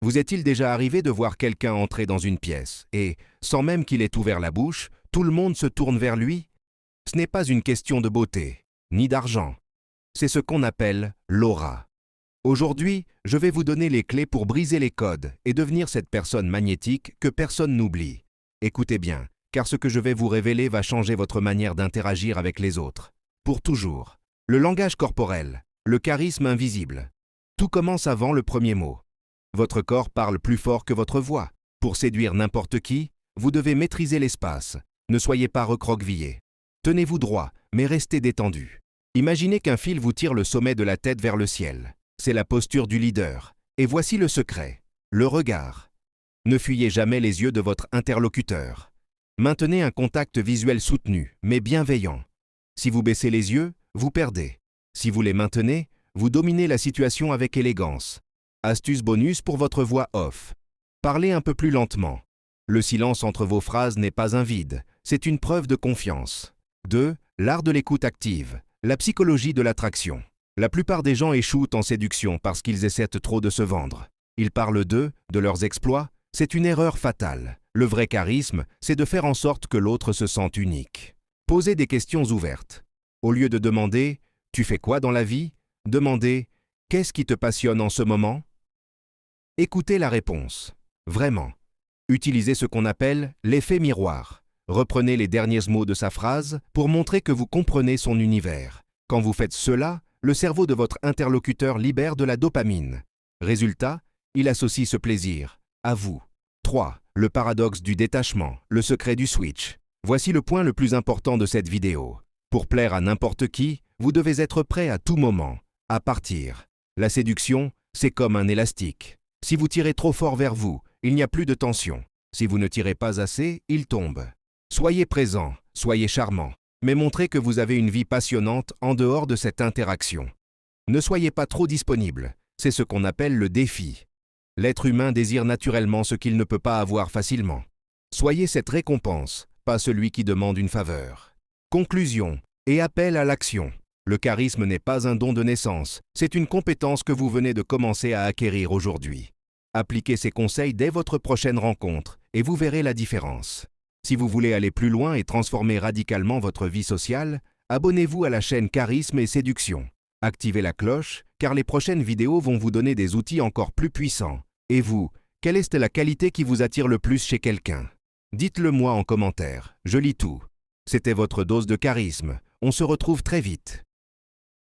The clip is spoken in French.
Vous est-il déjà arrivé de voir quelqu'un entrer dans une pièce et, sans même qu'il ait ouvert la bouche, tout le monde se tourne vers lui? Ce n'est pas une question de beauté, ni d'argent. C'est ce qu'on appelle l'aura. Aujourd'hui, je vais vous donner les clés pour briser les codes et devenir cette personne magnétique que personne n'oublie. Écoutez bien, car ce que je vais vous révéler va changer votre manière d'interagir avec les autres. Pour toujours. Le langage corporel, le charisme invisible. Tout commence avant le premier mot. Votre corps parle plus fort que votre voix. Pour séduire n'importe qui, vous devez maîtriser l'espace. Ne soyez pas recroquevillé. Tenez-vous droit, mais restez détendu. Imaginez qu'un fil vous tire le sommet de la tête vers le ciel. C'est la posture du leader. Et voici le secret. Le regard. Ne fuyez jamais les yeux de votre interlocuteur. Maintenez un contact visuel soutenu, mais bienveillant. Si vous baissez les yeux, vous perdez. Si vous les maintenez, vous dominez la situation avec élégance. Astuce bonus pour votre voix off. Parlez un peu plus lentement. Le silence entre vos phrases n'est pas un vide, c'est une preuve de confiance. 2. L'art de l'écoute active. La psychologie de l'attraction. La plupart des gens échouent en séduction parce qu'ils essaient trop de se vendre. Ils parlent d'eux, de leurs exploits. C'est une erreur fatale. Le vrai charisme, c'est de faire en sorte que l'autre se sente unique. Posez des questions ouvertes. Au lieu de demander « Tu fais quoi dans la vie ?», demandez « Qu'est-ce qui te passionne en ce moment ?» Écoutez la réponse. Vraiment. Utilisez ce qu'on appelle l'effet miroir. Reprenez les derniers mots de sa phrase pour montrer que vous comprenez son univers. Quand vous faites cela, le cerveau de votre interlocuteur libère de la dopamine. Résultat, il associe ce plaisir à vous. 3. Le paradoxe du détachement, le secret du switch. Voici le point le plus important de cette vidéo. Pour plaire à n'importe qui, vous devez être prêt à tout moment, à partir. La séduction, c'est comme un élastique. Si vous tirez trop fort vers vous, il n'y a plus de tension. Si vous ne tirez pas assez, il tombe. Soyez présent, soyez charmant, mais montrez que vous avez une vie passionnante en dehors de cette interaction. Ne soyez pas trop disponible, c'est ce qu'on appelle le défi. L'être humain désire naturellement ce qu'il ne peut pas avoir facilement. Soyez cette récompense, pas celui qui demande une faveur. Conclusion et appel à l'action. Le charisme n'est pas un don de naissance, c'est une compétence que vous venez de commencer à acquérir aujourd'hui. Appliquez ces conseils dès votre prochaine rencontre et vous verrez la différence. Si vous voulez aller plus loin et transformer radicalement votre vie sociale, abonnez-vous à la chaîne Charisme et Séduction. Activez la cloche, car les prochaines vidéos vont vous donner des outils encore plus puissants. Et vous, quelle est la qualité qui vous attire le plus chez quelqu'un? Dites-le moi en commentaire, je lis tout. C'était votre dose de charisme. On se retrouve très vite.